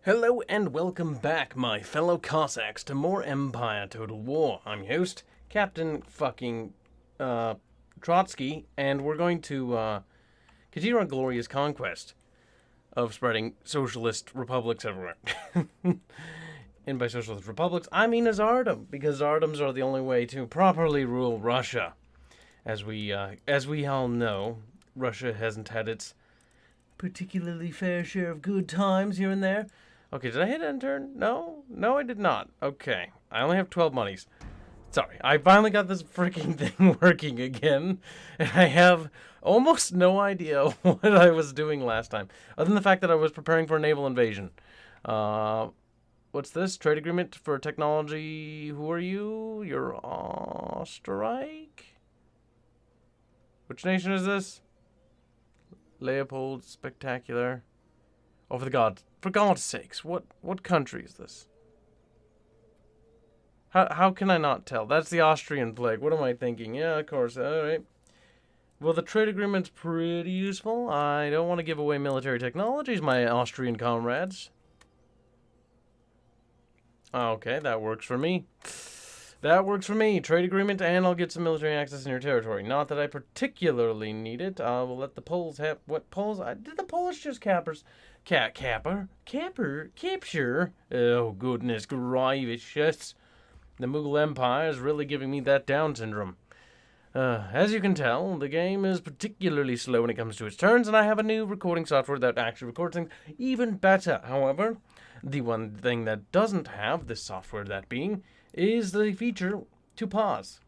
Hello and welcome back, my fellow Cossacks, to more Empire Total War. I'm your host, Captain fucking Trotsky, and we're going to continue our glorious conquest of spreading socialist republics everywhere. And by socialist republics, I mean a tsardom, because tsardoms are the only way to properly rule Russia. As we all know, Russia hasn't had its particularly fair share of good times here and there. Okay, did I hit enter? No, I did not. Okay, I only have 12 monies. Sorry, I finally got this freaking thing working again, and I have almost no idea what I was doing last time, other than the fact that I was preparing for a naval invasion. What's this? Trade agreement for technology. Who are you? You're Osterreich? Which nation is this? Leopold Spectacular. Oh, for God's sakes, what country is this? How can I not tell? That's the Austrian flag. What am I thinking? Yeah, of course. All right. Well, the trade agreement's pretty useful. I don't want to give away military technologies, my Austrian comrades. Okay, that works for me. That works for me. Trade agreement, and I'll get some military access in your territory. Not that I particularly need it. I will let the Poles have... What Poles? Did the Polish just capture? Oh, goodness gracious. The Mughal Empire is really giving me that Down syndrome. As you can tell, the game is particularly slow when it comes to its turns, and I have a new recording software that actually records things even better. However, the one thing that doesn't have this software, that being, is the feature to pause,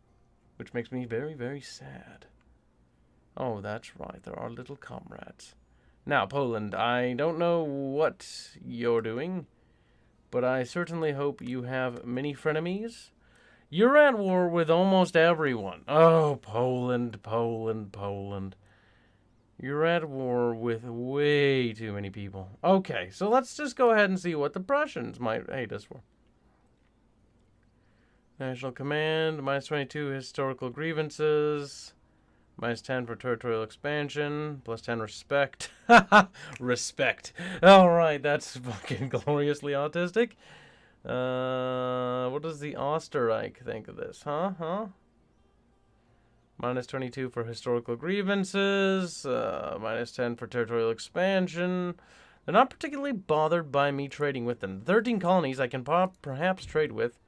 which makes me very, very sad. Oh, that's right, there are little comrades. Now, Poland, I don't know what you're doing, but I certainly hope you have many frenemies. You're at war with almost everyone. Oh, Poland. You're at war with way too many people. Okay, so let's just go ahead and see what the Prussians might hate us for. National Command, -22 historical grievances, -10 for territorial expansion, +10 respect. Respect. Alright, that's fucking gloriously autistic. What does the Osterreich think of this? -22 for historical grievances, -10 for territorial expansion. They're not particularly bothered by me trading with them. 13 colonies I can perhaps trade with.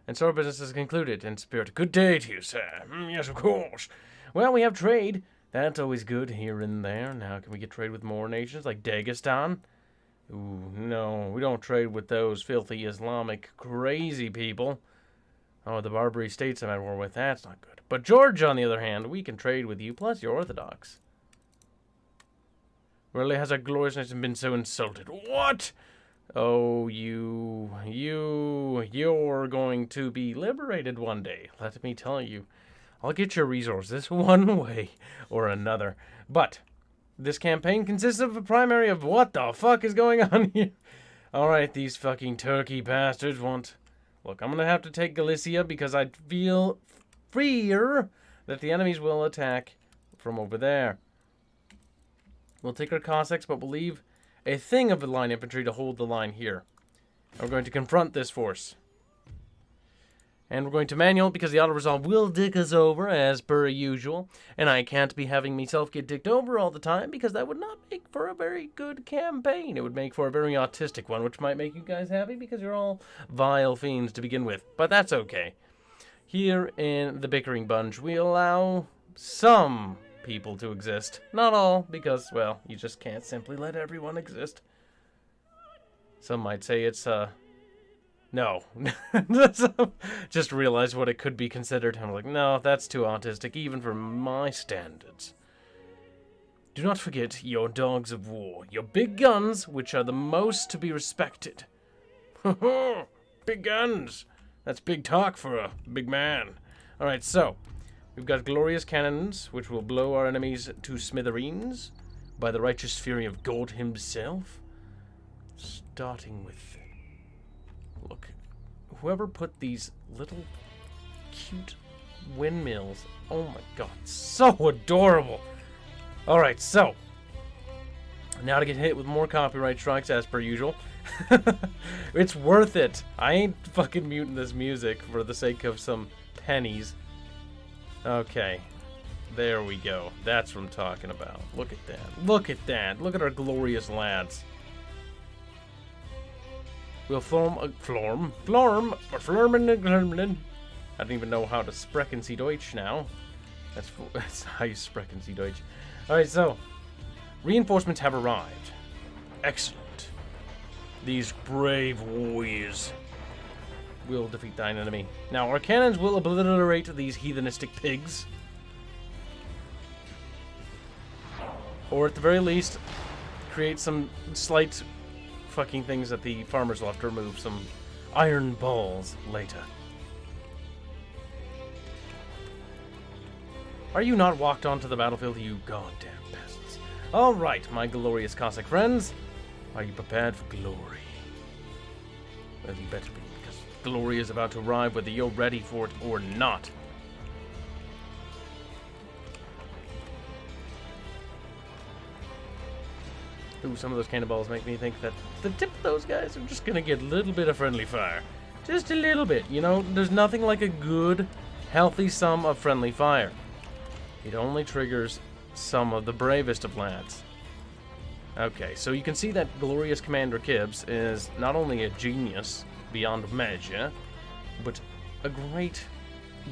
And so our business is concluded in spirit. Good day to you, sir. Yes, of course. Well, we have trade. That's always good here and there. Now, can we get trade with more nations like Dagestan? Ooh, no, we don't trade with those filthy Islamic crazy people. Oh, the Barbary states I'm at war with. That's not good. But Georgia, on the other hand, we can trade with you, plus you're Orthodox. Rarely has our glorious nation been so insulted. What? Oh, you're going to be liberated one day, let me tell you. I'll get your resources one way or another. But this campaign consists of a primary of what the fuck is going on here? Alright, these fucking Turkey bastards want... Look, I'm going to have to take Galicia because I feel fear that the enemies will attack from over there. We'll take our Cossacks, but we'll leave a thing of the line infantry to hold the line here. And we're going to confront this force. And we're going to manual because the auto-resolve will dick us over as per usual. And I can't be having myself get dicked over all the time because that would not make for a very good campaign. It would make for a very autistic one, which might make you guys happy because you're all vile fiends to begin with. But that's okay. Here in the Bickering bunch, we allow some people to exist. Not all, because, well, you just can't simply let everyone exist. Some might say it's, no. Just realize what it could be considered. I'm like, no, that's too autistic, even for my standards. Do not forget your dogs of war, your big guns, which are the most to be respected. Big guns! That's big talk for a big man. Alright, so... We've got glorious cannons, which will blow our enemies to smithereens by the righteous fury of God himself. Starting with... Look, whoever put these little cute windmills... Oh my god, so adorable! Alright, so... Now to get hit with more copyright strikes as per usual. It's worth it. I ain't fucking muting this music for the sake of some pennies. Okay. There we go. That's what I'm talking about. Look at that. Look at that. Look at our glorious lads. We'll florm. I don't even know how to sprechen Sie Deutsch now. That's how you sprechen Sie Deutsch. Alright, so. Reinforcements have arrived. Excellent. These brave warriors will defeat thine enemy. Now, our cannons will obliterate these heathenistic pigs. Or at the very least, create some slight fucking things that the farmers will have to remove. Some iron balls later. Are you not walked onto the battlefield, you goddamn peasants? Alright, my glorious Cossack friends. Are you prepared for glory? Well, you better be, because glory is about to arrive whether you're ready for it or not. Ooh, some of those cannonballs make me think that the tip of those guys are just gonna get a little bit of friendly fire. Just a little bit, you know? There's nothing like a good, healthy sum of friendly fire. It only triggers some of the bravest of lads. Okay, so you can see that glorious Commander Kibbs is not only a genius beyond measure, but a great,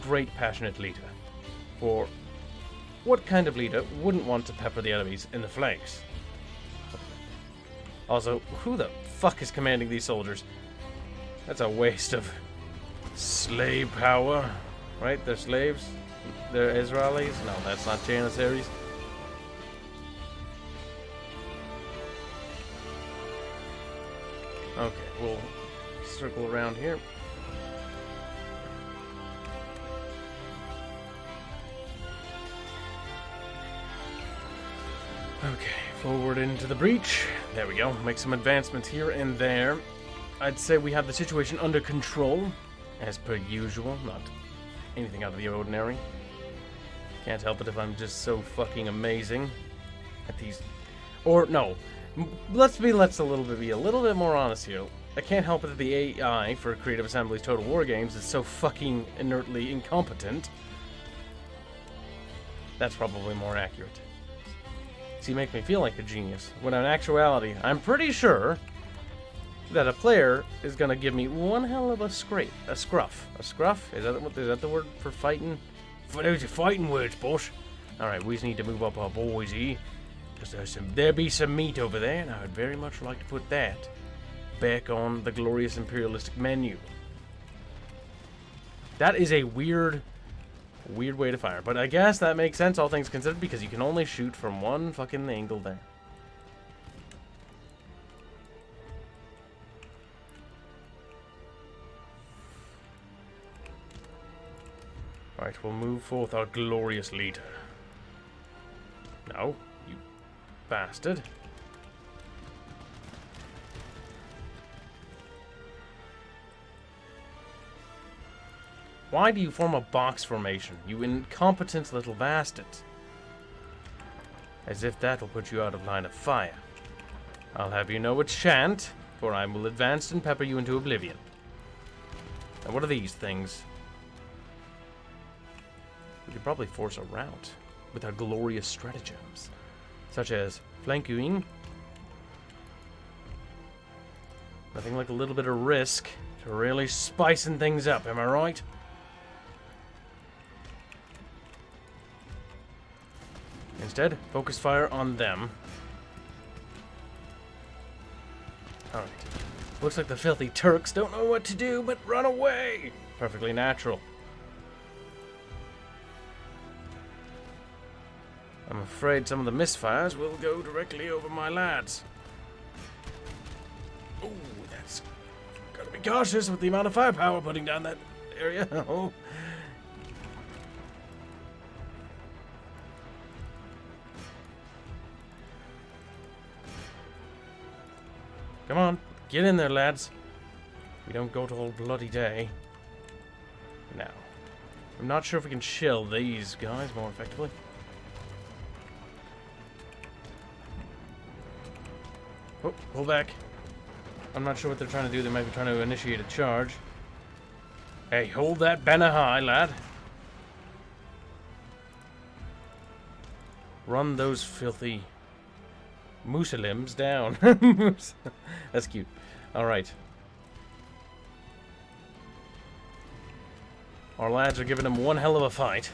great passionate leader. For what kind of leader wouldn't want to pepper the enemies in the flanks? Also, who the fuck is commanding these soldiers? That's a waste of slave power, right? They're slaves? They're Israelis? No, that's not Janissaries. Okay, we'll circle around here. Okay, forward into the breach. There we go. Make some advancements here and there. I'd say we have the situation under control, as per usual. Not anything out of the ordinary. Can't help it if I'm just so fucking amazing at these. Or no, let's be a little bit more honest here. I can't help it that the AI for Creative Assembly's Total War games is so fucking inertly incompetent. That's probably more accurate. So you make me feel like a genius, when in actuality, I'm pretty sure that a player is gonna give me one hell of a scruff. A scruff? Is that the word for fighting? Those are fighting words, boss. Alright, we just need to move up our boys here. Because there be some meat over there, and I would very much like to put that back on the glorious imperialistic menu. That is a weird way to fire. But I guess that makes sense, all things considered, because you can only shoot from one fucking angle there. Alright, we'll move forth our glorious leader. No, you bastard. Why do you form a box formation, you incompetent little bastards? As if that'll put you out of line of fire. I'll have you know it shan't, for I will advance and pepper you into oblivion. Now what are these things? We could probably force a rout with our glorious stratagems, such as flanking. Nothing like a little bit of risk to really spicing things up, am I right? Instead, focus fire on them. Alright. Looks like the filthy Turks don't know what to do but run away! Perfectly natural. I'm afraid some of the misfires will go directly over my lads. Ooh, that's... Gotta be cautious with the amount of firepower putting down that area. Oh. Come on, get in there, lads. We don't go to all bloody day. Now, I'm not sure if we can shield these guys more effectively. Oh, pull back. I'm not sure what they're trying to do. They might be trying to initiate a charge. Hey, hold that banner high, lad. Run those filthy Muslims down. That's cute. Alright. Our lads are giving them one hell of a fight.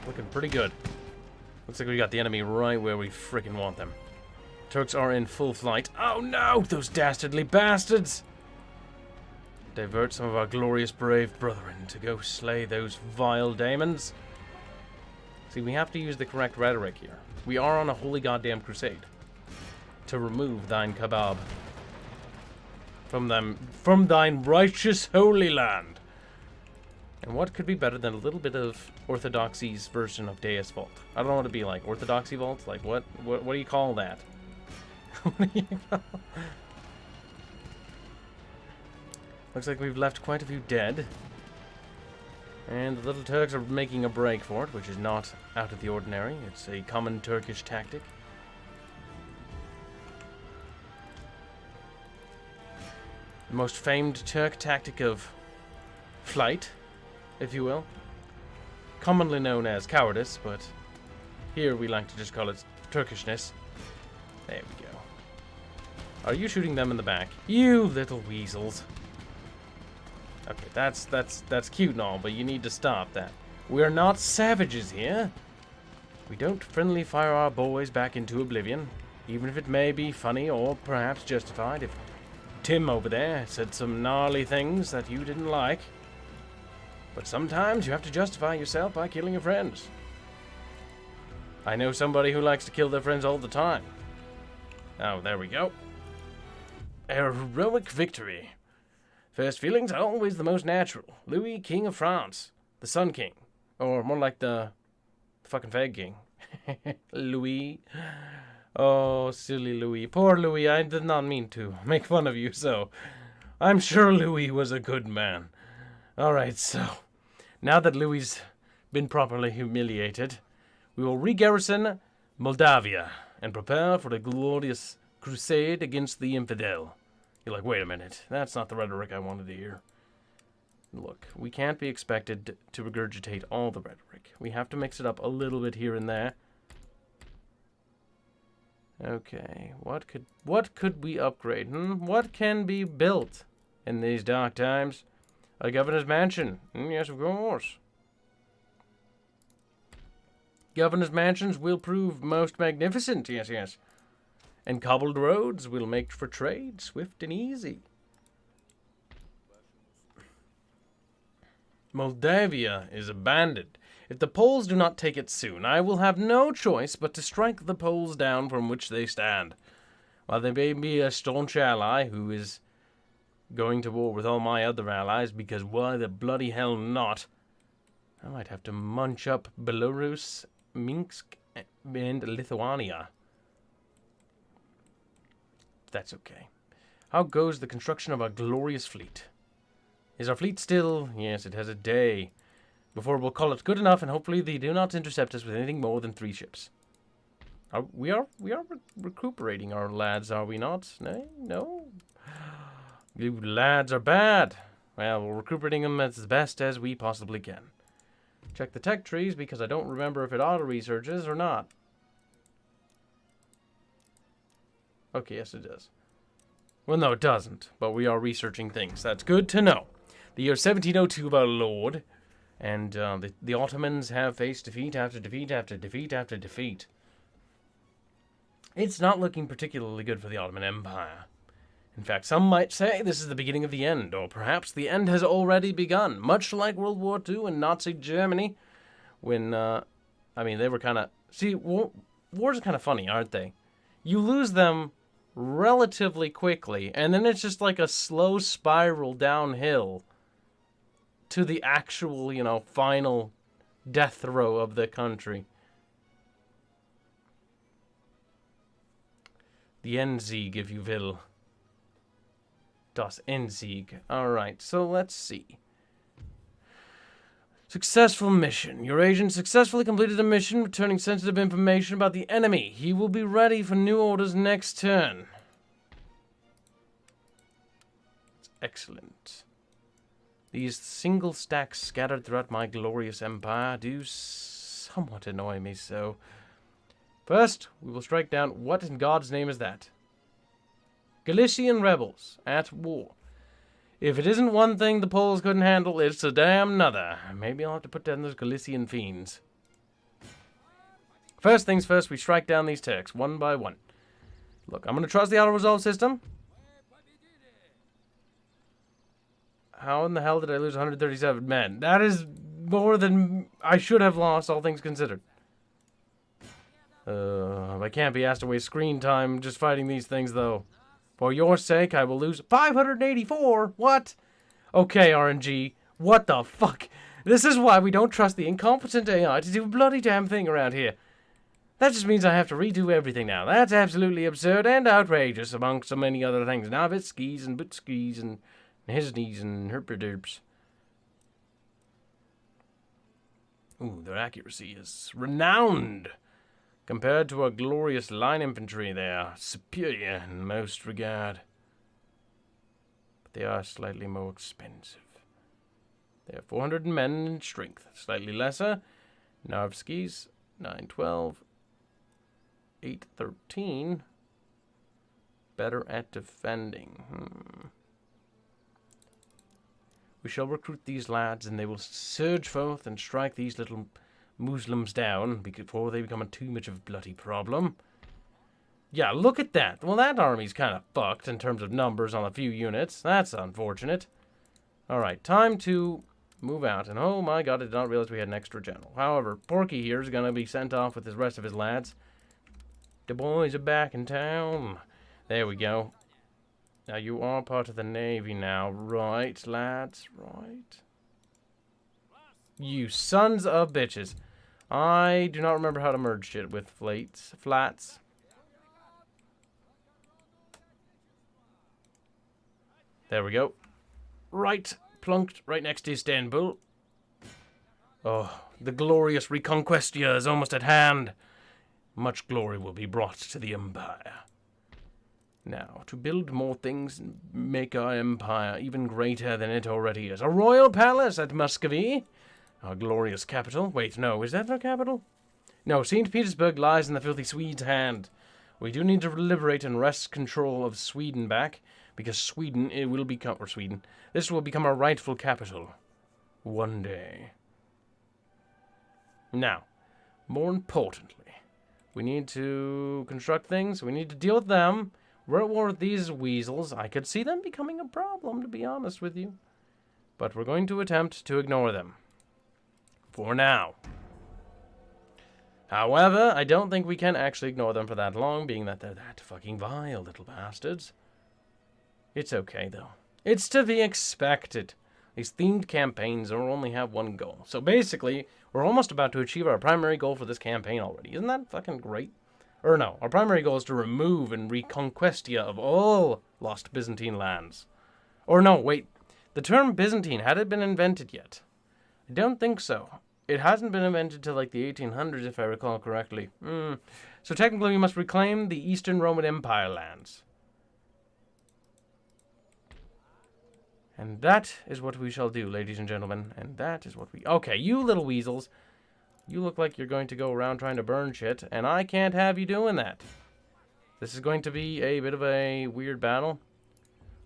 Looking pretty good. Looks like we got the enemy right where we freaking want them. Turks are in full flight. Oh no! Those dastardly bastards! Divert some of our glorious brave brethren to go slay those vile daemons. See, we have to use the correct rhetoric here. We are on a holy goddamn crusade to remove thine kebab from thine righteous holy land. And what could be better than a little bit of Orthodoxy's version of Deus Vult? I don't know what to be like. Orthodoxy Vault? Like what do you call that? What do you call? Looks like we've left quite a few dead. And the little Turks are making a break for it, which is not out of the ordinary. It's a common Turkish tactic. The most famed Turk tactic of flight, if you will. Commonly known as cowardice, but here we like to just call it Turkishness. There we go. Are you shooting them in the back? You little weasels. Okay, that's cute and all, but you need to stop that. We're not savages here. We don't friendly fire our boys back into oblivion, even if it may be funny or perhaps justified if Tim over there said some gnarly things that you didn't like. But sometimes you have to justify yourself by killing your friends. I know somebody who likes to kill their friends all the time. Oh, there we go. A heroic victory. First feelings are always the most natural. Louis, King of France. The Sun King. Or more like the fucking Fag King. Louis. Oh, silly Louis. Poor Louis, I did not mean to make fun of you, so I'm sure Louis was a good man. Alright, so now that Louis's been properly humiliated, we will re-garrison Moldavia and prepare for the glorious crusade against the infidel. You're like, wait a minute, that's not the rhetoric I wanted to hear. Look, we can't be expected to regurgitate all the rhetoric. We have to mix it up a little bit here and there. Okay, what could we upgrade? What can be built in these dark times? A governor's mansion. Yes, of course. Governor's mansions will prove most magnificent. Yes, yes. And cobbled roads will make for trade swift and easy. Moldavia is abandoned. If the Poles do not take it soon, I will have no choice but to strike the Poles down from which they stand. While they may be a staunch ally who is going to war with all my other allies, because why the bloody hell not? I might have to munch up Belarus, Minsk, and Lithuania. That's okay. How goes the construction of our glorious fleet? Is our fleet still? Yes, it has a day before we'll call it good enough, and hopefully they do not intercept us with anything more than 3 ships. We are recuperating our lads, are we not? No? You lads are bad. Well, we're recuperating them as best as we possibly can. Check the tech trees, because I don't remember if it auto-researches or not. Okay, yes it does. Well, no, it doesn't, but we are researching things. That's good to know. The year 1702 of our Lord, and the Ottomans have faced defeat after defeat after defeat after defeat. It's not looking particularly good for the Ottoman Empire. In fact, some might say this is the beginning of the end, or perhaps the end has already begun, much like World War II and Nazi Germany, when, they were kind of... See, wars are kind of funny, aren't they? You lose them relatively quickly, and then it's just like a slow spiral downhill to the actual, final death throw of the country. The Endsieg, if you will. Das Endsieg. Alright, so let's see. Successful mission. Your agent successfully completed a mission returning sensitive information about the enemy. He will be ready for new orders next turn. Excellent. These single stacks scattered throughout my glorious empire do somewhat annoy me, so... First, we will strike down... What in God's name is that? Galician rebels at war. If it isn't one thing the Poles couldn't handle, it's a damn nother. Maybe I'll have to put down those Galician fiends. First things first, we strike down these Turks, one by one. Look, I'm going to trust the auto-resolve system. How in the hell did I lose 137 men? That is more than I should have lost, all things considered. I can't be asked to waste screen time just fighting these things, though. For your sake, I will lose 584. What? Okay, RNG. What the fuck? This is why we don't trust the incompetent AI to do a bloody damn thing around here. That just means I have to redo everything now. That's absolutely absurd and outrageous, amongst so many other things. Novitskis and Butskis and Hisneys and herperderps. Ooh, their accuracy is renowned. Compared to our glorious line infantry, they are superior in most regard. But they are slightly more expensive. They have 400 men in strength, slightly lesser. Narvskis, 912, 813. Better at defending. We shall recruit these lads, and they will surge forth and strike these little Muslims down before they become too much of a bloody problem. Yeah, look at that. Well, that army's kind of fucked in terms of numbers on a few units. That's unfortunate. Alright, time to move out. And oh my god, I did not realize we had an extra general. However, Porky here is going to be sent off with the rest of his lads. The boys are back in town. There we go. Now, you are part of the Navy now, right, lads? Right? You sons of bitches. I do not remember how to merge shit with flats. There we go. Right, plunked right next to Istanbul. Oh, the glorious Reconquestia is almost at hand. Much glory will be brought to the Empire. Now, to build more things and make our empire even greater than it already is. A royal palace at Muscovy, our glorious capital. Wait, no, is that our capital? No, St. Petersburg lies in the filthy Swede's hand. We do need to liberate and wrest control of Sweden back, because Sweden, this will become our rightful capital. One day. Now, more importantly, we need to construct things. We need to deal with them. We're at war with these weasels. I could see them becoming a problem, to be honest with you. But we're going to attempt to ignore them. For now. However, I don't think we can actually ignore them for that long, being that they're that fucking vile little bastards. It's okay, though. It's to be expected. These themed campaigns only have one goal. So basically, we're almost about to achieve our primary goal for this campaign already. Isn't that fucking great? Or no, our primary goal is to remove and reconquestia of all lost Byzantine lands. Or no, wait. The term Byzantine, had it been invented yet? I don't think so. It hasn't been invented till like the 1800s, if I recall correctly. So technically we must reclaim the Eastern Roman Empire lands. And that is what we shall do, ladies and gentlemen. And that is what we... Okay, you little weasels. You look like you're going to go around trying to burn shit, and I can't have you doing that. This is going to be a bit of a weird battle.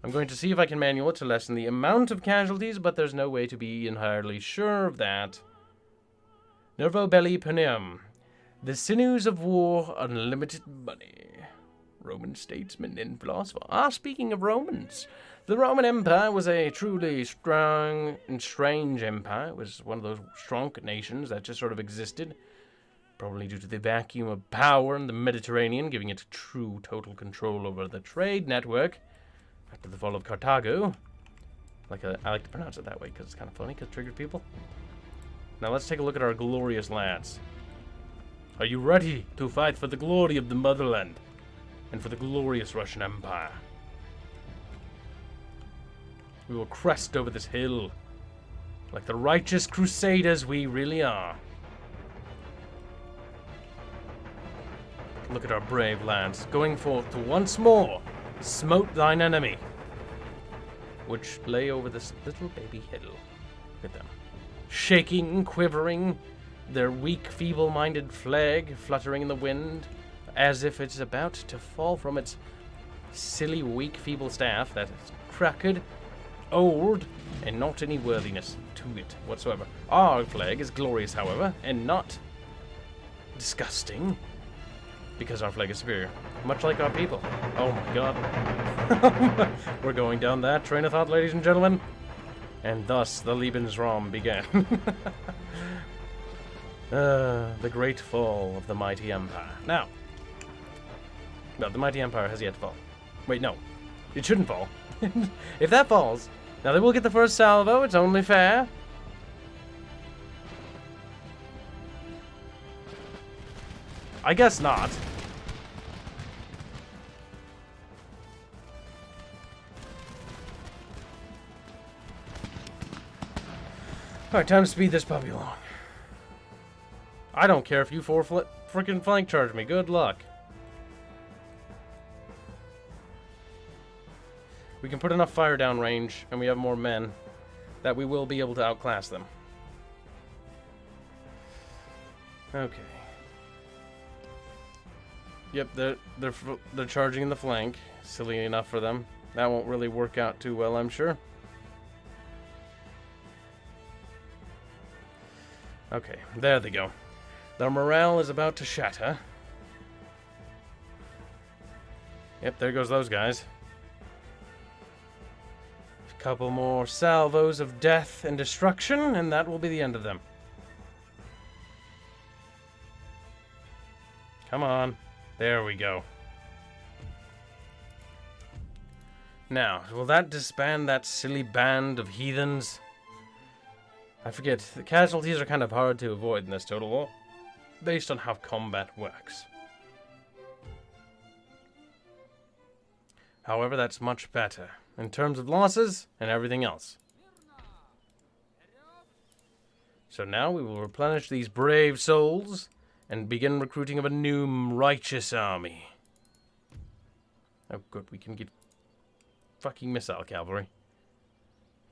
I'm going to see if I can manual it to lessen the amount of casualties, but there's no way to be entirely sure of that. Nervo belli panem. The sinews of war, unlimited money. Roman statesman and philosopher. Speaking of Romans, the Roman Empire was a truly strong and strange empire. It was one of those strong nations that just sort of existed, probably due to the vacuum of power in the Mediterranean, giving it true total control over the trade network after the fall of Carthago. I like to pronounce it that way because it's kind of funny, because it triggers people. Now let's take a look at our glorious lads. Are you ready to fight for the glory of the motherland and for the glorious Russian Empire? We will crest over this hill Like the righteous crusaders we really are. Look at our brave lads, going forth to once more smote thine enemy, which lay over this little baby hill. Look at them. Shaking, quivering, their weak, feeble-minded flag fluttering in the wind, as if it's about to fall from its silly, weak, feeble staff that is cracked, old, and not any worthiness to it whatsoever. Our flag is glorious, however, and not disgusting, because our flag is superior, much like our people. Oh my god. We're going down that train of thought, ladies and gentlemen. And thus the Lebensraum began. The great fall of the mighty empire. Now, no, the mighty empire has yet to fall. Wait, no. It shouldn't fall. If that falls, now they will get the first salvo, it's only fair. I guess not. Alright, time to speed this puppy along. I don't care if you freaking flank charge me. Good luck. We can put enough fire down range, and we have more men, that we will be able to outclass them. Okay. Yep, they're charging in the flank. Silly enough for them. That won't really work out too well, I'm sure. Okay, there they go. Their morale is about to shatter. Yep, there goes those guys. A couple more salvos of death and destruction, and that will be the end of them. Come on. There we go. Now, will that disband that silly band of heathens? I forget, the casualties are kind of hard to avoid in this total war, based on how combat works. However, that's much better, in terms of losses and everything else. So now we will replenish these brave souls, and begin recruiting of a new righteous army. Oh good, we can get fucking missile cavalry.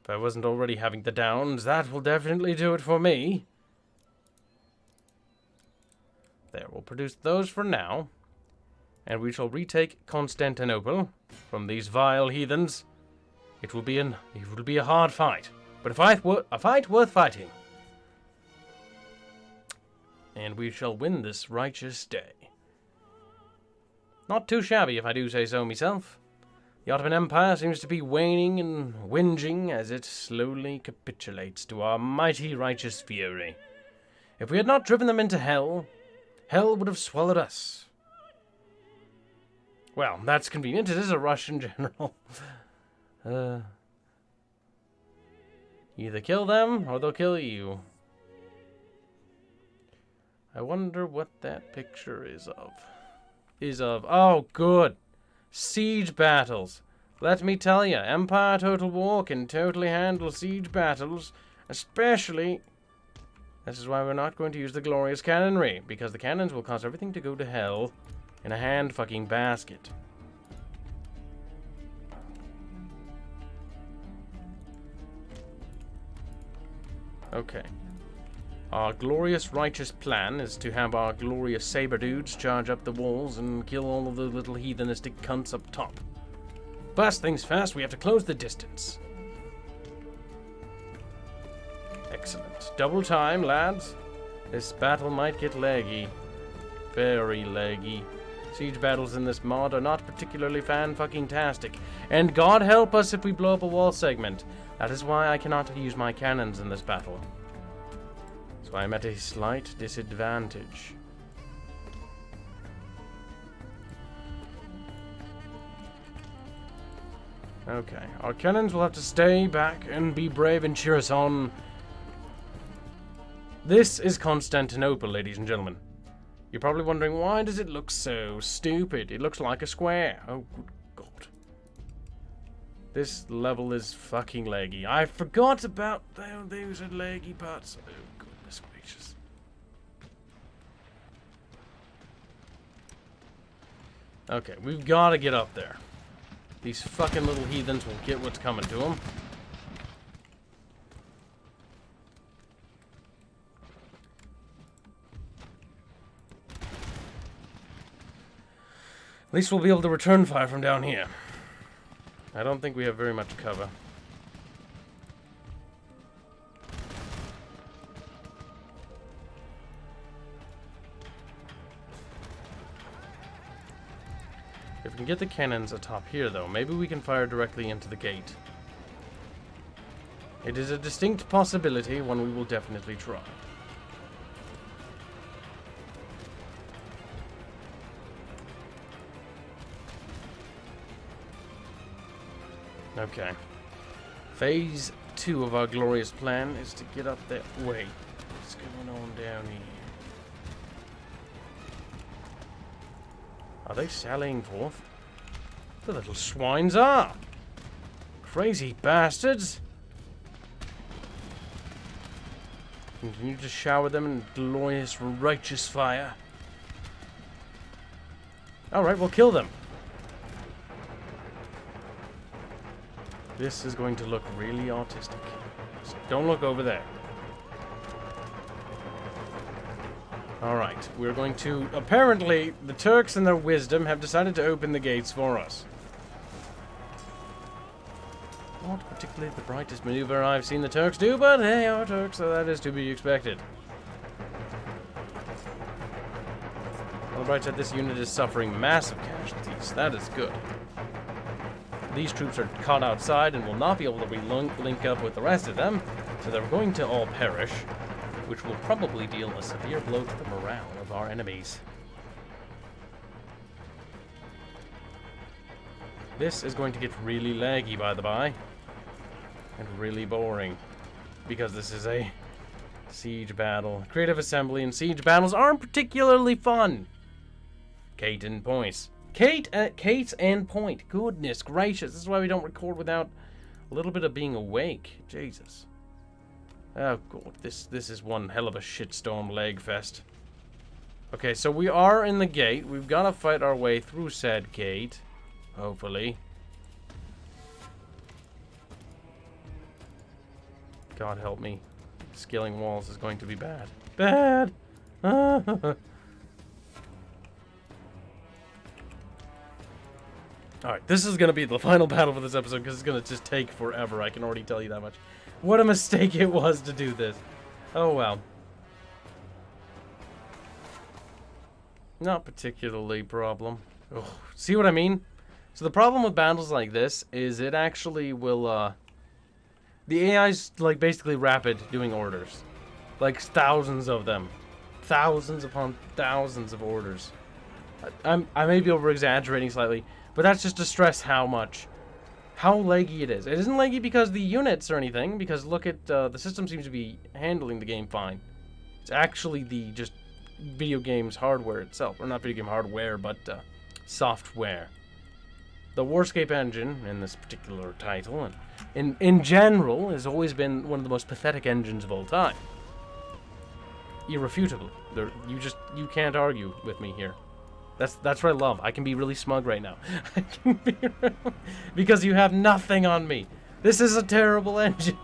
If I wasn't already having the downs, that will definitely do it for me. There, we'll produce those for now. And we shall retake Constantinople from these vile heathens. It will be a hard fight, but a fight worth fighting. And we shall win this righteous day. Not too shabby, if I do say so myself. The Ottoman Empire seems to be waning and whinging as it slowly capitulates to our mighty righteous fury. If we had not driven them into hell, hell would have swallowed us. Well, that's convenient. It is a Russian general. Either kill them, or they'll kill you. I wonder what that picture is of. Oh, good. Siege battles. Let me tell you, Empire Total War can totally handle siege battles, especially... This is why we're not going to use the glorious cannonry, because the cannons will cause everything to go to hell in a hand-fucking basket. Okay. Our glorious righteous plan is to have our glorious saber dudes charge up the walls and kill all of the little heathenistic cunts up top. First things first, we have to close the distance. Excellent. Double time, lads. This battle might get leggy. Very leggy. Siege battles in this mod are not particularly fan-fucking-tastic. And God help us if we blow up a wall segment. That is why I cannot use my cannons in this battle. So I'm at a slight disadvantage. Okay, our cannons will have to stay back and be brave and cheer us on. This is Constantinople, ladies and gentlemen. You're probably wondering, why does it look so stupid? It looks like a square. Oh, good God. This level is fucking laggy. I forgot about those laggy parts. Oh, goodness gracious. Okay, we've got to get up there. These fucking little heathens will get what's coming to them. At least we'll be able to return fire from down here. I don't think we have very much cover. If we can get the cannons atop here, though, maybe we can fire directly into the gate. It is a distinct possibility, one we will definitely try. Okay. Phase 2 of our glorious plan is to get up that way. What's going on down here? Are they sallying forth? The little swines are! Crazy bastards! Continue to shower them in glorious, righteous fire. Alright, we'll kill them. This is going to look really autistic. So don't look over there. Alright, we're going to... Apparently, the Turks in their wisdom have decided to open the gates for us. Not particularly the brightest maneuver I've seen the Turks do, but they are Turks, so that is to be expected. On the bright side, this unit is suffering massive casualties. That is good. These troops are caught outside and will not be able to link up with the rest of them, so they're going to all perish, which will probably deal a severe blow to the morale of our enemies. This is going to get really laggy, by the by, and really boring, because this is a siege battle. Creative assembly and siege battles aren't particularly fun. Kate and points. Kate and point. Goodness gracious. This is why we don't record without a little bit of being awake. Jesus. Oh, God. This is one hell of a shitstorm leg fest. Okay, so we are in the gate. We've got to fight our way through said gate. Hopefully. God help me. Scaling walls is going to be bad. Bad! Alright, this is going to be the final battle for this episode because it's going to just take forever. I can already tell you that much. What a mistake it was to do this. Oh, well. Not particularly a problem. Oh, see what I mean? So the problem with battles like this is it actually will, the AI's, like, basically rapid doing orders. Like, thousands of them. Thousands upon thousands of orders. I may be over-exaggerating slightly, but that's just to stress how laggy it is. It isn't laggy because of the units or anything, because look at, the system seems to be handling the game fine. It's actually the, just, video game's hardware itself. Or not video game hardware, but, software. The Warscape engine, in this particular title, and in general, has always been one of the most pathetic engines of all time. Irrefutably. You can't argue with me here. That's what I love. I can be really smug right now. I can be because you have nothing on me. This is a terrible engine.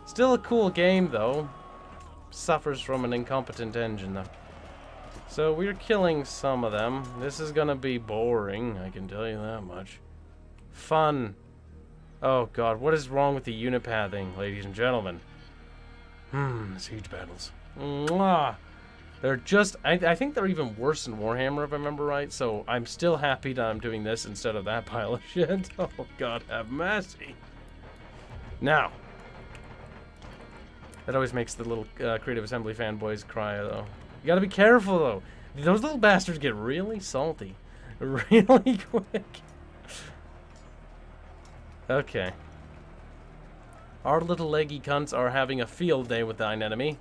Still a cool game, though. Suffers from an incompetent engine, though. So we're killing some of them. This is gonna be boring, I can tell you that much. Fun. Oh god, what is wrong with the unit pathing, ladies and gentlemen? Siege battles. Mwah. They're just, I think they're even worse than Warhammer, if I remember right, so I'm still happy that I'm doing this instead of that pile of shit. Oh god, have mercy. Now. That always makes the little Creative Assembly fanboys cry, though. You gotta be careful, though. Those little bastards get really salty. Really quick. Okay. Our little leggy cunts are having a field day with thine enemy.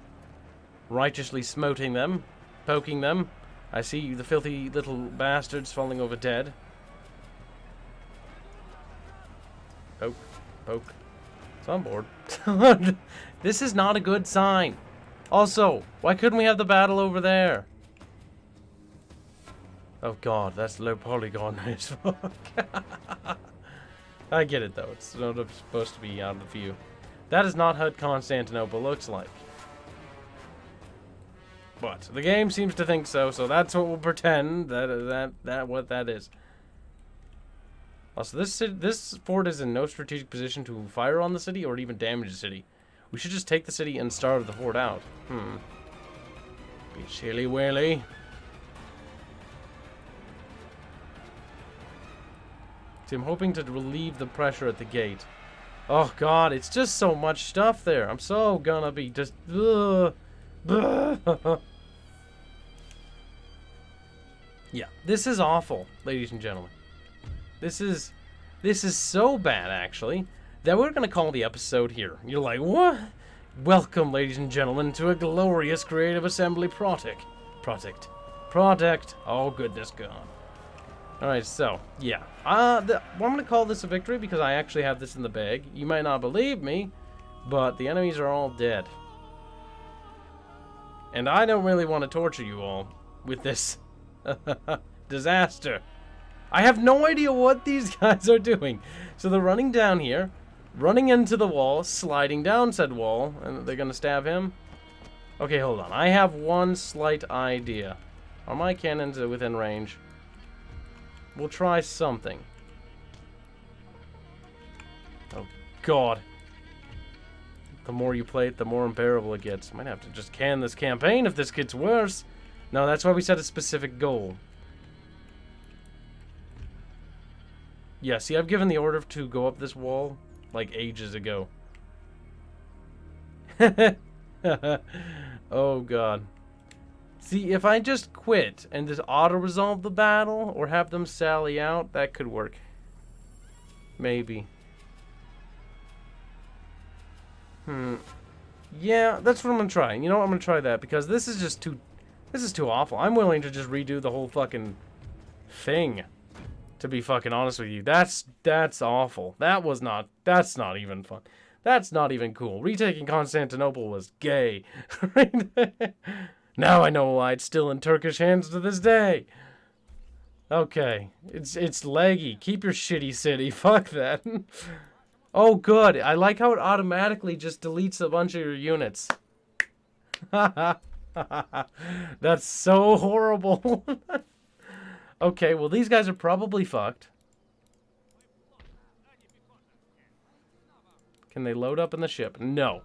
Righteously smoting them. Poking them. I see the filthy little bastards falling over dead. Poke. Poke. It's on board. This is not a good sign. Also, why couldn't we have the battle over there? Oh god, that's low polygon as fuck. I get it though, it's not supposed to be out of view. That is not how Constantinople looks like. But the game seems to think so, so that's what we'll pretend that what that is. Also, this fort is in no strategic position to fire on the city or even damage the city. We should just take the city and starve the fort out. Be chilly willy. See, I'm hoping to relieve the pressure at the gate. Oh god, it's just so much stuff there. I'm so gonna be just... Yeah, this is awful, ladies and gentlemen. This is so bad, actually, that we're gonna call the episode here. You're like, what? Welcome, ladies and gentlemen, to a glorious creative assembly project. Oh, goodness God. Alright, so, yeah. I'm gonna call this a victory because I actually have this in the bag. You might not believe me, but the enemies are all dead. And I don't really want to torture you all with this disaster. I have no idea what these guys are doing. So they're running down here, running into the wall, sliding down said wall, and they're gonna stab him. Okay, hold on. I have one slight idea. Are my cannons within range? We'll try something. Oh, God. The more you play it, the more unbearable it gets. Might have to just can this campaign if this gets worse. No, that's why we set a specific goal. Yeah, see, I've given the order to go up this wall, like, ages ago. Oh, God. See, if I just quit and just auto-resolve the battle, or have them sally out, that could work. Maybe. Yeah, that's what I'm gonna try. You know what? I'm gonna try that, because this is just too... This is too awful. I'm willing to just redo the whole fucking thing. To be fucking honest with you. That's awful. That's not even fun. That's not even cool. Retaking Constantinople was gay. Now I know why it's still in Turkish hands to this day. Okay. It's laggy. Keep your shitty city. Fuck that. Oh, good. I like how it automatically just deletes a bunch of your units. That's so horrible. Okay, well, these guys are probably fucked. Can they load up in the ship? No.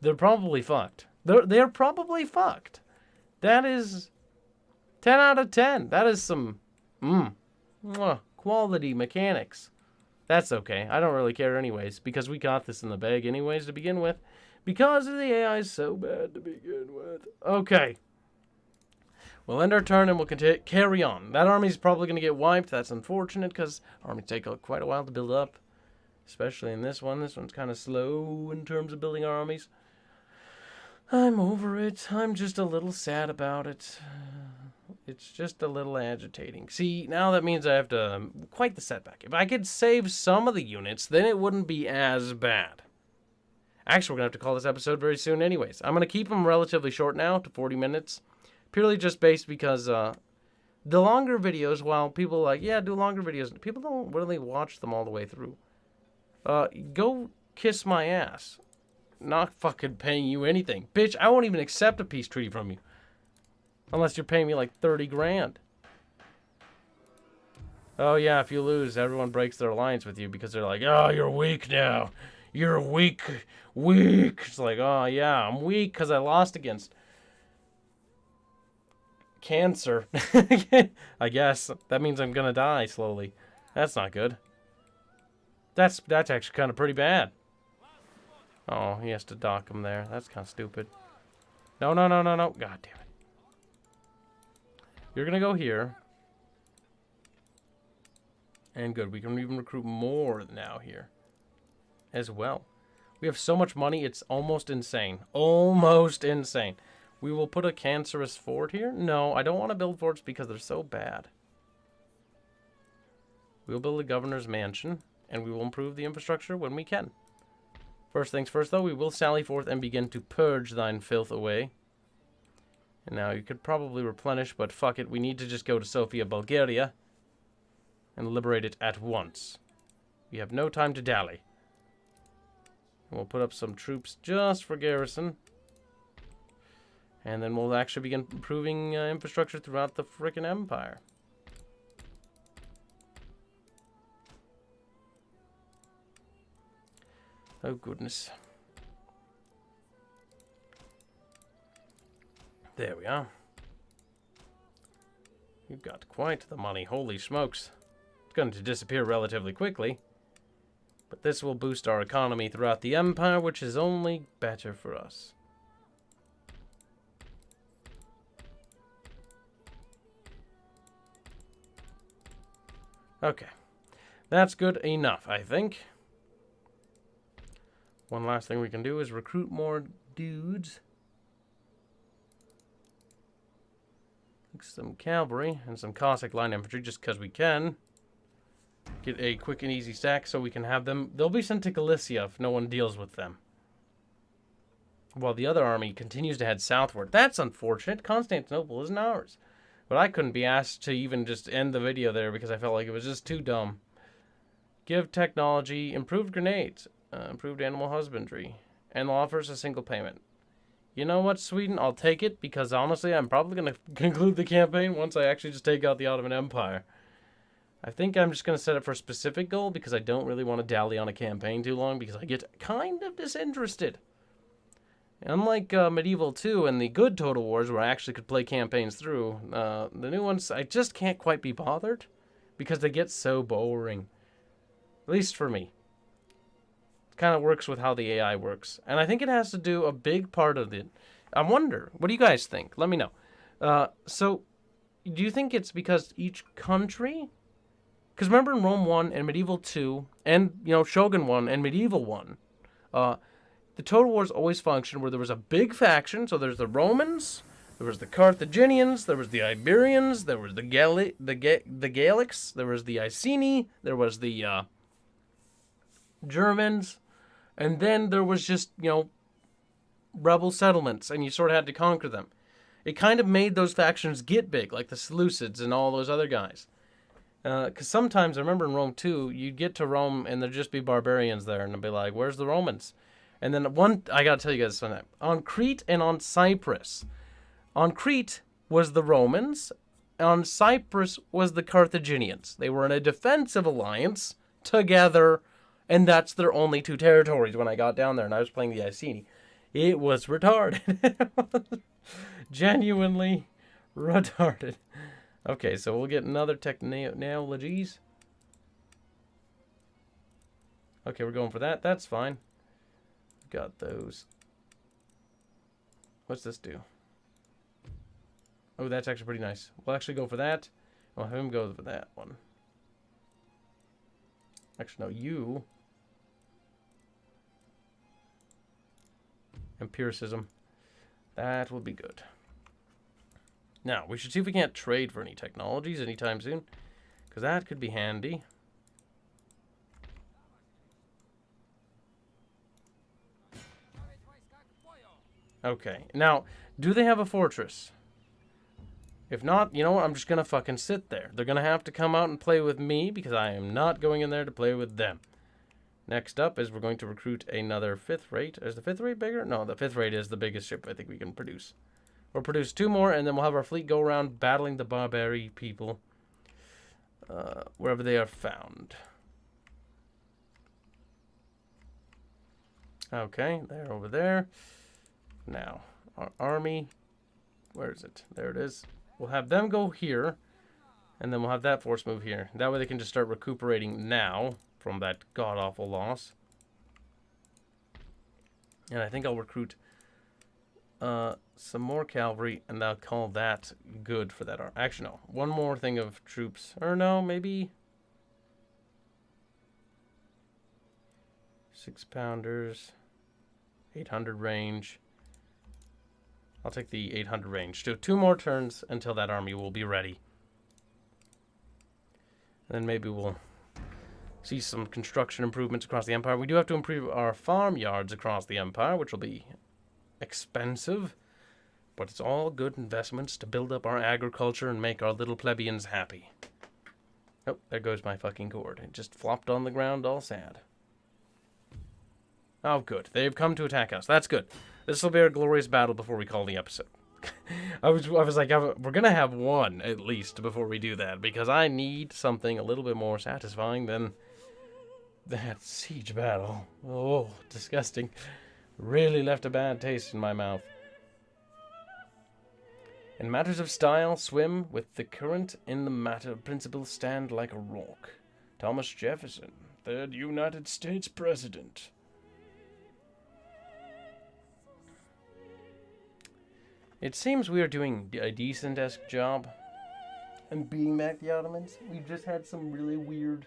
They're probably fucked. They're probably fucked. That is 10 out of 10. That is some quality mechanics. That's okay. I don't really care anyways, because we got this in the bag anyways to begin with. Because the AI is so bad to begin with. Okay. We'll end our turn and we'll carry on. That army's probably going to get wiped. That's unfortunate because armies take quite a while to build up. Especially in this one. This one's kind of slow in terms of building our armies. I'm over it. I'm just a little sad about it. It's just a little agitating. See, now that means I have to... Quite the setback. If I could save some of the units, then it wouldn't be as bad. Actually, we're going to have to call this episode very soon anyways. I'm going to keep them relatively short now to 40 minutes. Purely just based because the longer videos, while people are like, yeah, do longer videos, people don't really watch them all the way through. Go kiss my ass. Not fucking paying you anything. Bitch, I won't even accept a peace treaty from you. Unless you're paying me like 30 grand. Oh yeah, if you lose, everyone breaks their alliance with you because they're like, oh, you're weak now. You're weak. It's like, oh yeah, I'm weak because I lost against... cancer. I guess. That means I'm gonna die slowly. That's not good. That's actually kind of pretty bad. Oh, he has to dock him there. That's kind of stupid. No. God damn it. You're gonna go here. And good. We can even recruit more now here. As well. We have so much money, it's almost insane. Almost insane. We will put a cancerous fort here. No, I don't want to build forts because they're so bad. We'll build a governor's mansion. and we will improve the infrastructure when we can. First things first, though, we will sally forth and begin to purge thine filth away. And now you could probably replenish, but fuck it, we need to just go to Sofia, Bulgaria, and liberate it at once. We have no time to dally. We'll put up some troops just for garrison. And then we'll actually begin improving infrastructure throughout the frickin' empire. Oh, goodness. There we are. You've got quite the money. Holy smokes. It's going to disappear relatively quickly. But this will boost our economy throughout the empire, which is only better for us. Okay. That's good enough, I think. One last thing we can do is recruit more dudes. Some cavalry and some Cossack line infantry just because we can. Get a quick and easy stack so we can have them. They'll be sent to Galicia if no one deals with them. While the other army continues to head southward. That's unfortunate. Constantinople isn't ours. But I couldn't be asked to even just end the video there because I felt like it was just too dumb. Give technology, improved grenades, improved animal husbandry, and offers a single payment. You know what, Sweden? I'll take it because honestly, I'm probably going to conclude the campaign once I actually just take out the Ottoman Empire. I think I'm just going to set it for a specific goal because I don't really want to dally on a campaign too long because I get kind of disinterested. Unlike Medieval 2 and the good Total Wars where I actually could play campaigns through, the new ones, I just can't quite be bothered because they get so boring. At least for me. It kind of works with how the AI works. And I think it has to do a big part of it. I wonder, what do you guys think? Let me know. So, do you think it's because each country... Because remember in Rome 1 and Medieval 2, and, Shogun 1 and Medieval 1, the Total Wars always functioned where there was a big faction. So there's the Romans, there was the Carthaginians, there was the Iberians, there was the Gallics, there was the Iceni, there was the Germans, and then there was just, rebel settlements, and you sort of had to conquer them. It kind of made those factions get big, like the Seleucids and all those other guys. Because sometimes, I remember in Rome 2, you'd get to Rome and there'd just be barbarians there, and they'd be like, where's the Romans? And then I gotta tell you guys something. On Crete and on Cyprus. On Crete was the Romans. On Cyprus was the Carthaginians. They were in a defensive alliance together, and that's their only two territories when I got down there and I was playing the Iceni. It was retarded. Genuinely retarded. Okay, so we'll get another technologies. Okay, we're going for that. That's fine. Got those. What's this do? Oh, that's actually pretty nice. We'll actually go for that. I'll have him go for that one. Actually, no, you. Empiricism. That will be good. Now, we should see if we can't trade for any technologies anytime soon. Because that could be handy. Okay. Now, do they have a fortress? If not, you know what? I'm just going to fucking sit there. They're going to have to come out and play with me because I am not going in there to play with them. Next up is we're going to recruit another 5th rate. Is the 5th rate bigger? No, the 5th rate is the biggest ship I think we can produce. We'll produce 2 more, and then we'll have our fleet go around battling the barbary people wherever they are found. Okay, they're over there. Now, our army, where is it? There it is. We'll have them go here, and then we'll have that force move here. That way they can just start recuperating now from that god-awful loss. And I think I'll recruit some more cavalry, and I'll call that good for that. Actually, no. One more thing of troops. Or no, maybe 6-pounders, 800 range. I'll take the 800 range. Do 2 more turns until that army will be ready. And then maybe we'll see some construction improvements across the Empire. We do have to improve our farmyards across the Empire, which will be expensive. But it's all good investments to build up our agriculture and make our little plebeians happy. Oh, there goes my fucking cord. It just flopped on the ground all sad. Oh, good. They've come to attack us. That's good. This will be our glorious battle before we call the episode. I was like, we're going to have one at least before we do that, because I need something a little bit more satisfying than that siege battle. Oh, disgusting. Really left a bad taste in my mouth. In matters of style, swim with the current. In the matter of principle, stand like a rock. Thomas Jefferson, 3rd United States President. It seems we are doing a decent-esque job in beating back the Ottomans. We've just had some really weird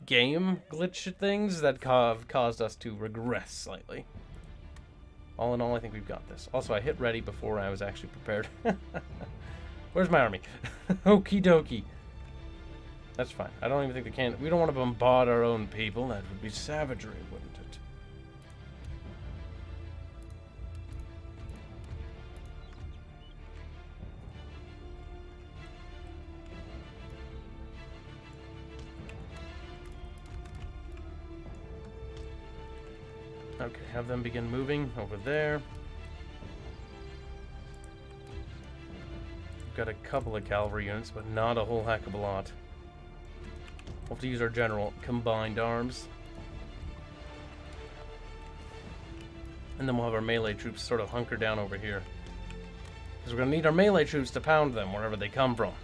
game glitch things that have caused us to regress slightly. All in all, I think we've got this. Also, I hit ready before I was actually prepared. Where's my army? Okie dokie. That's fine. I don't even think they can. We don't want to bombard our own people. That would be savagery, wouldn't it? Okay, have them begin moving over there. We've got a couple of cavalry units, but not a whole heck of a lot. We'll have to use our general combined arms. And then we'll have our melee troops sort of hunker down over here. Because we're going to need our melee troops to pound them wherever they come from.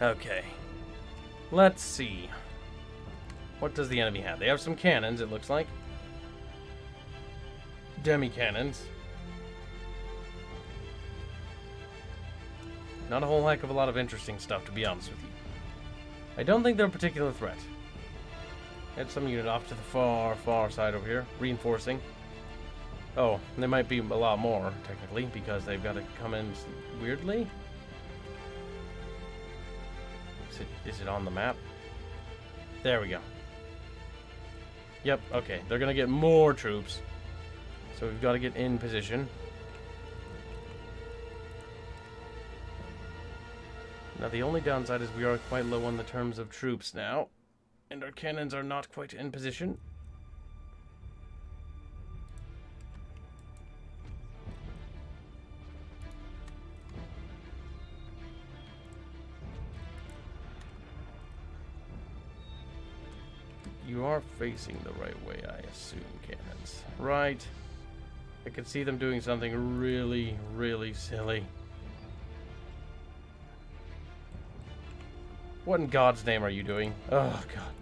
Okay. Let's see. What does the enemy have? They have some cannons, it looks like. Demi-cannons. Not a whole heck of a lot of interesting stuff, to be honest with you. I don't think they're a particular threat. Had some unit off to the far, far side over here, reinforcing. Oh, there might be a lot more, technically, because they've got to come in weirdly. Is it on the map? There we go. Yep, okay. They're going to get more troops. So we've got to get in position. Now, the only downside is we are quite low on the terms of troops now. And our cannons are not quite in position. You are facing the right way, I assume, cannons. Right. I can see them doing something really, really silly. What in God's name are you doing? Oh, God.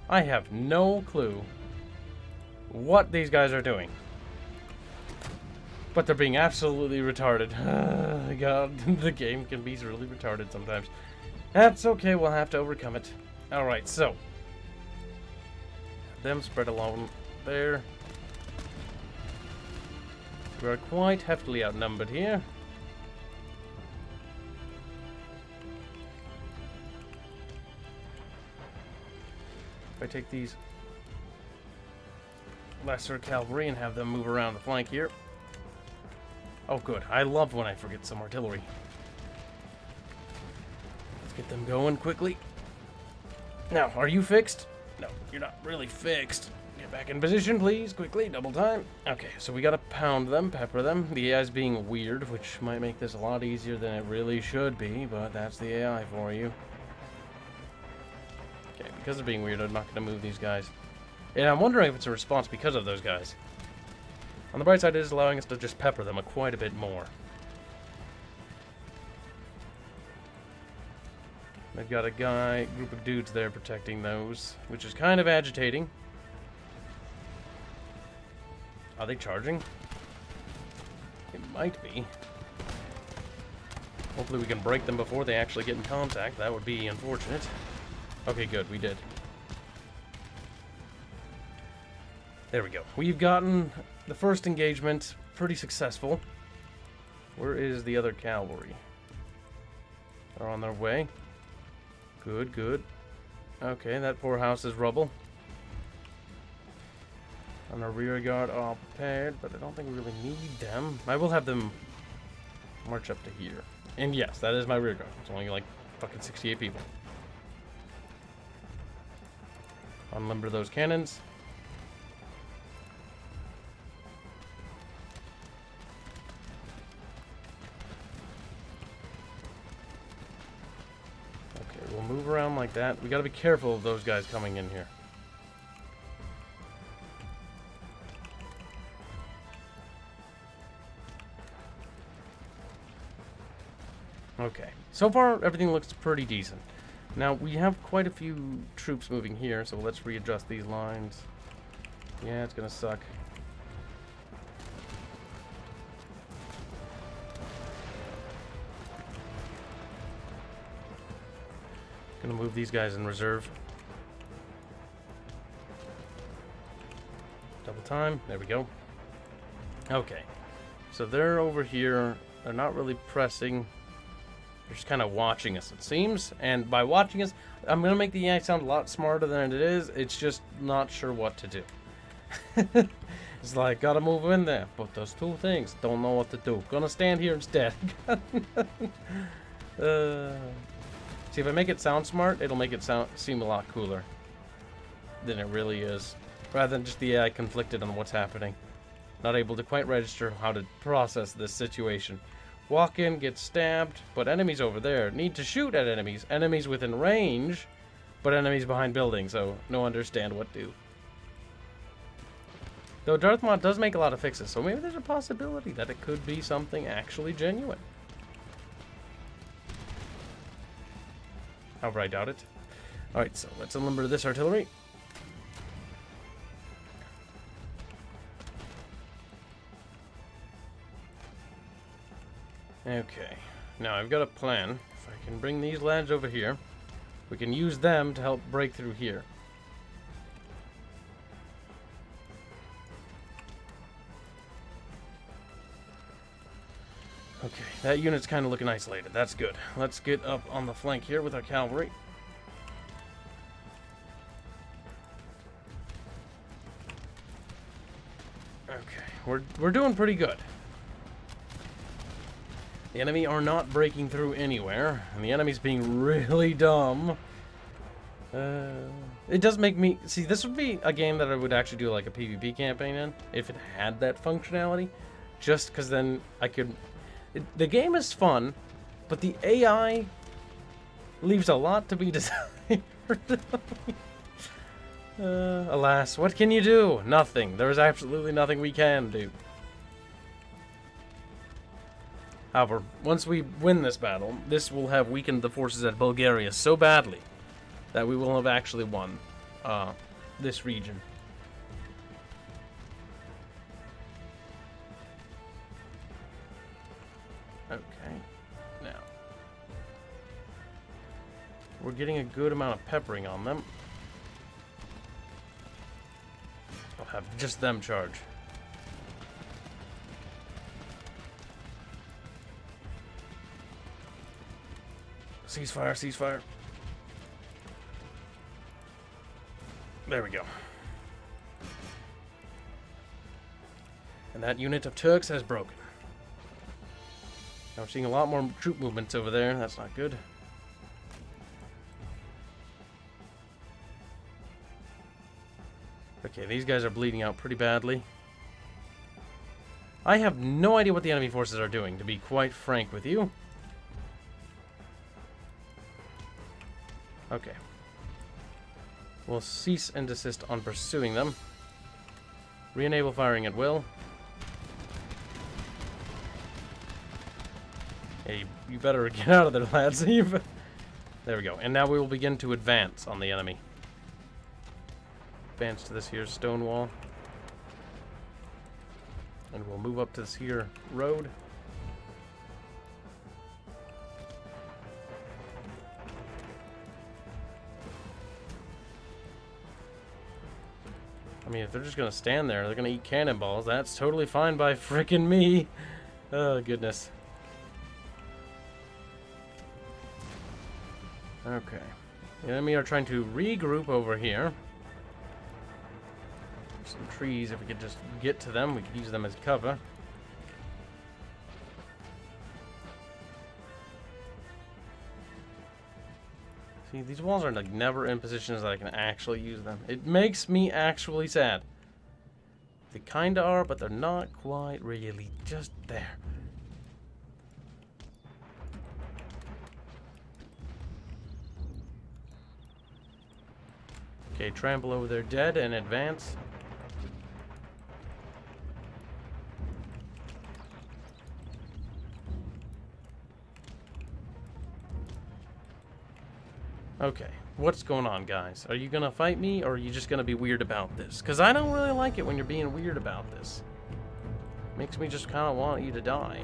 I have no clue what these guys are doing. But they're being absolutely retarded. God, the game can be really retarded sometimes. That's okay, we'll have to overcome it. Alright, so. Them spread along there. We're quite heftily outnumbered here. If I take these lesser cavalry and have them move around the flank here. Oh, good. I love when I forget some artillery. Let's get them going quickly. Now, are you fixed? No, you're not really fixed. Get back in position, please. Quickly, double time. Okay, so we gotta pound them, pepper them. The AI's being weird, which might make this a lot easier than it really should be, but that's the AI for you. Okay, because they're being weird, I'm not gonna move these guys. And I'm wondering if it's a response because of those guys. On the bright side, it is allowing us to just pepper them quite a bit more. They've got a group of dudes there protecting those, which is kind of agitating. Are they charging? It might be. Hopefully we can break them before they actually get in contact. That would be unfortunate. Okay, good, we did. There we go. We've gotten the first engagement pretty successful. Where is the other cavalry? They're on their way. Good, good. Okay, that poor house is rubble. And our rear guard are prepared, but I don't think we really need them. I will have them march up to here. And yes, that is my rear guard. It's only like fucking 68 people. Unlimber those cannons. Okay, we'll move around like that. We gotta be careful of those guys coming in here. Okay, so far everything looks pretty decent. Now we have quite a few troops moving here, so let's readjust these lines. Yeah, it's gonna suck. Gonna move these guys in reserve. Double time, there we go. Okay, so they're over here. They're not really pressing. They're just kind of watching us, it seems. And by watching us, I'm going to make the AI sound a lot smarter than it is. It's just not sure what to do. It's like, gotta move in there. But those two things, don't know what to do. Gonna stand here instead. See, if I make it sound smart, it'll make it seem a lot cooler than it really is. Rather than just the AI conflicted on what's happening. Not able to quite register how to process this situation. Walk in, get stabbed, but enemies over there. Need to shoot at enemies. Enemies within range, but enemies behind buildings, so no understand what do. Though Darth Maul does make a lot of fixes, so maybe there's a possibility that it could be something actually genuine. However, I doubt it. Alright, so let's unlimber this artillery. Okay, now I've got a plan. If I can bring these lads over here, we can use them to help break through here. Okay, that unit's kind of looking isolated. That's good. Let's get up on the flank here with our cavalry. Okay, we're doing pretty good. The enemy are not breaking through anywhere, and the enemy's being really dumb. It does make me... See, this would be a game that I would actually do like a PvP campaign in, if it had that functionality. Just because then I could... the game is fun, but the AI leaves a lot to be desired. Alas, what can you do? Nothing. There is absolutely nothing we can do. However, once we win this battle, this will have weakened the forces at Bulgaria so badly that we will have actually won this region. Okay, now we're getting a good amount of peppering on them. I'll have just them charge. Ceasefire, ceasefire. There we go. And that unit of Turks has broken. Now we're seeing a lot more troop movements over there. That's not good. Okay, these guys are bleeding out pretty badly. I have no idea what the enemy forces are doing, to be quite frank with you. Okay. We'll cease and desist on pursuing them. Re-enable firing at will. Hey, you better get out of there, lads. There we go. And now we will begin to advance on the enemy. Advance to this here stone wall. And we'll move up to this here road. I mean, if they're just gonna stand there, they're gonna eat cannonballs. That's totally fine by frickin' me. Oh, goodness. Okay. The enemy are trying to regroup over here. Some trees, if we could just get to them, we could use them as cover. See, these walls are like never in positions that I can actually use them. It makes me actually sad. They kinda are, but they're not quite really just there. Okay, trample over their dead and advance. Okay, what's going on, guys? Are you gonna fight me, or are you just gonna be weird about this? Because I don't really like it when you're being weird about this. Makes me just kind of want you to die.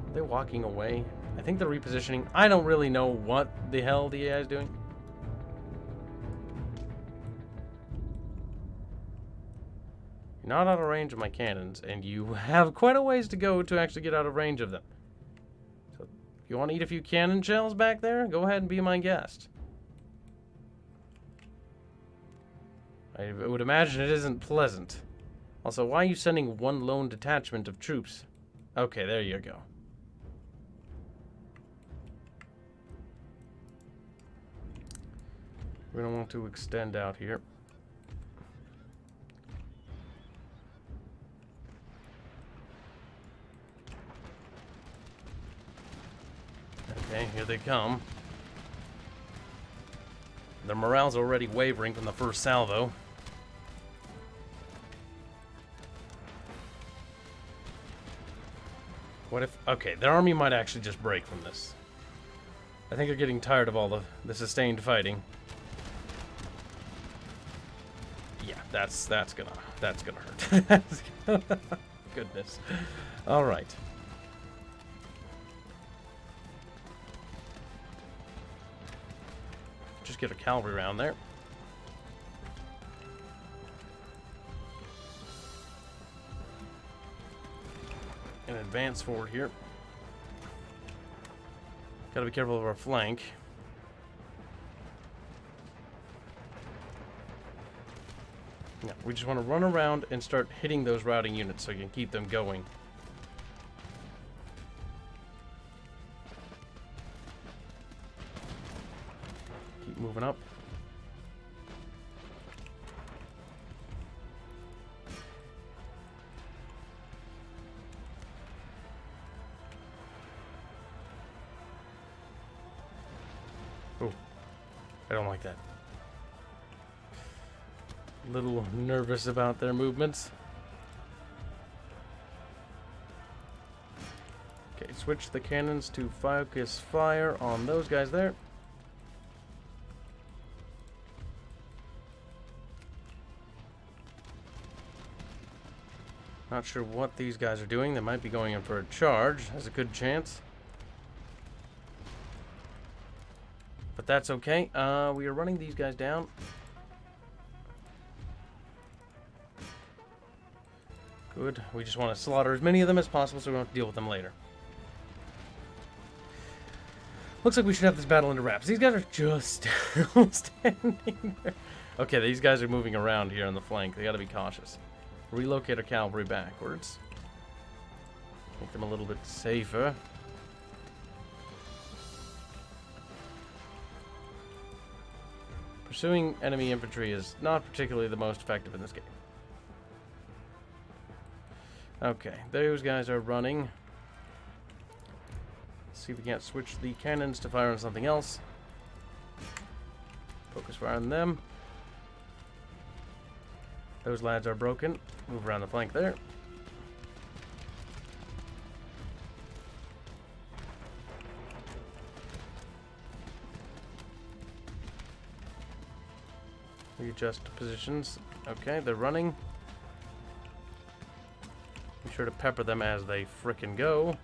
Are they walking away? I think they're repositioning. I don't really know what the hell the AI is doing. You're not out of range of my cannons, and you have quite a ways to go to actually get out of range of them. So, if you want to eat a few cannon shells back there, go ahead and be my guest. I would imagine it isn't pleasant. Also, why are you sending one lone detachment of troops? Okay, there you go. We're going to want to extend out here. Okay, here they come. Their morale's already wavering from the first salvo. What if... Okay, their army might actually just break from this. I think they're getting tired of all the sustained fighting. Yeah, that's gonna hurt. Goodness. All right. Just get a cavalry around there. And advance forward here. Gotta be careful of our flank. Yeah, we just want to run around and start hitting those routing units so you can keep them going. Keep moving up. Oh, I don't like that. Little nervous about their movements. Okay, switch the cannons to focus fire on those guys there. Not sure what these guys are doing. They might be going in for a charge. There's a good chance. But that's okay. We are running these guys down. Good. We just want to slaughter as many of them as possible so we don't have to deal with them later. Looks like we should have this battle into wraps. These guys are just still standing there. Okay, these guys are moving around here on the flank. They got to be cautious. Relocate our cavalry backwards. Make them a little bit safer. Pursuing enemy infantry is not particularly the most effective in this game. Okay, those guys are running. Let's see if we can't switch the cannons to fire on something else. Focus fire on them. Those lads are broken. Move around the flank there. Readjust positions. Okay, they're running. Be sure to pepper them as they frickin' go.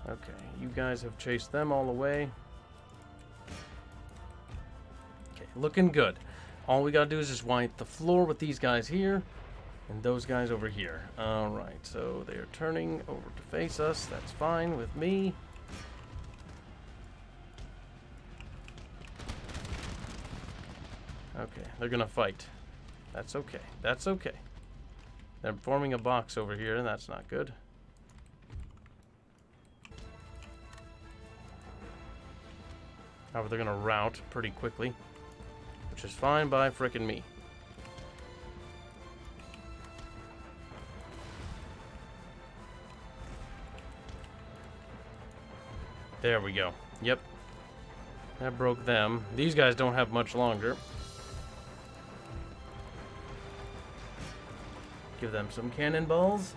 Okay, you guys have chased them all away. looking good. All we gotta do is just wipe the floor with these guys here and those guys over here. Alright, so they're turning over to face us. That's fine with me. Okay, they're gonna fight. That's okay. That's okay. They're forming a box over here, and that's not good. However, they're gonna rout pretty quickly, which is fine by frickin' me. There we go. Yep. That broke them. These guys don't have much longer. Give them some cannonballs.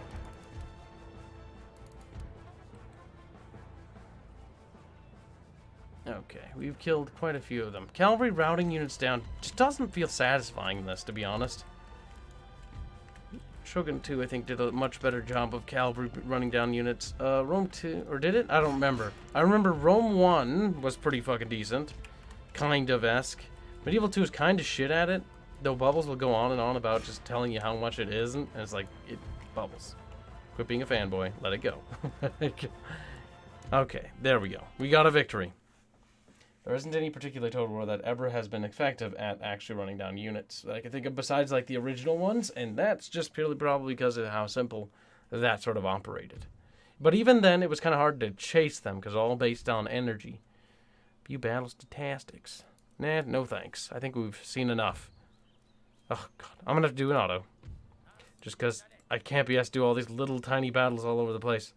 Okay, we've killed quite a few of them. Cavalry routing units down just doesn't feel satisfying in this, to be honest. Shogun 2, I think, did a much better job of cavalry running down units. Rome 2, or did it? I don't remember. I remember Rome 1 was pretty fucking decent. Kind of-esque. Medieval 2 is kind of shit at it, though Bubbles will go on and on about just telling you how much it isn't, and it's like, it Bubbles. Quit being a fanboy. Let it go. Okay, there we go. We got a victory. There isn't any particular Total War that ever has been effective at actually running down units that I can think of besides like the original ones, and that's just purely probably because of how simple that sort of operated. But even then, it was kind of hard to chase them because all based on energy. Few battle statistics. Nah, no thanks. I think we've seen enough. Oh, God. I'm going to have to do an auto. Just because I can't be asked to do all these little tiny battles all over the place.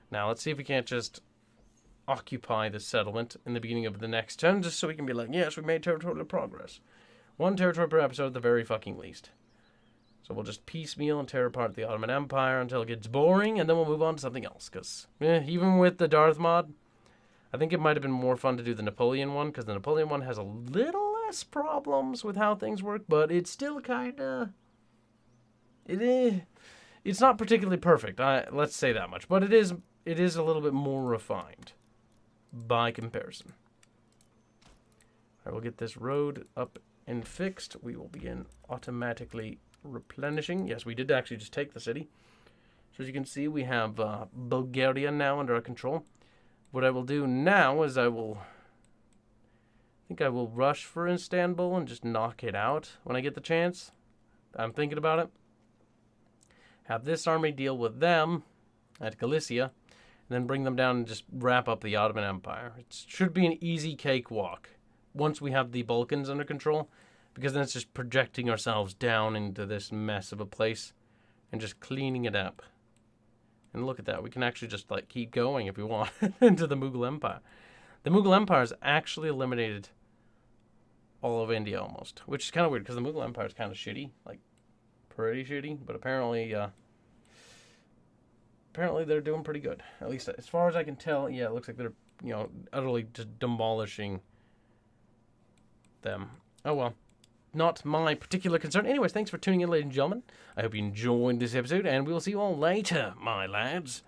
Now, let's see if we can't just occupy the settlement in the beginning of the next turn, just so we can be like, yes, we made territorial progress. One territory per episode at the very fucking least. So we'll just piecemeal and tear apart the Ottoman Empire until it gets boring, and then we'll move on to something else. Because even with the Darth mod, I think it might have been more fun to do the Napoleon one, because the Napoleon one has a little less problems with how things work, but it's still kind of... It's not particularly perfect, let's say that much, but it is a little bit more refined by comparison. I will get this road up and fixed. We will begin automatically replenishing. Yes, we did actually just take the city. So as you can see, we have Bulgaria now under our control. What I will do now is I think I will rush for Istanbul and just knock it out when I get the chance. I'm thinking about it. Have this army deal with them at Galicia, and then bring them down and just wrap up the Ottoman Empire. It should be an easy cakewalk once we have the Balkans under control, because then it's just projecting ourselves down into this mess of a place and just cleaning it up. And look at that. We can actually just like keep going if we want into the Mughal Empire. The Mughal Empire has actually eliminated all of India almost, which is kind of weird because the Mughal Empire is kind of shitty, like pretty shitty, but apparently they're doing pretty good. At least as far as I can tell, yeah, it looks like they're, utterly just demolishing them. Oh well. Not my particular concern. Anyways, thanks for tuning in, ladies and gentlemen. I hope you enjoyed this episode, and we'll see you all later, my lads.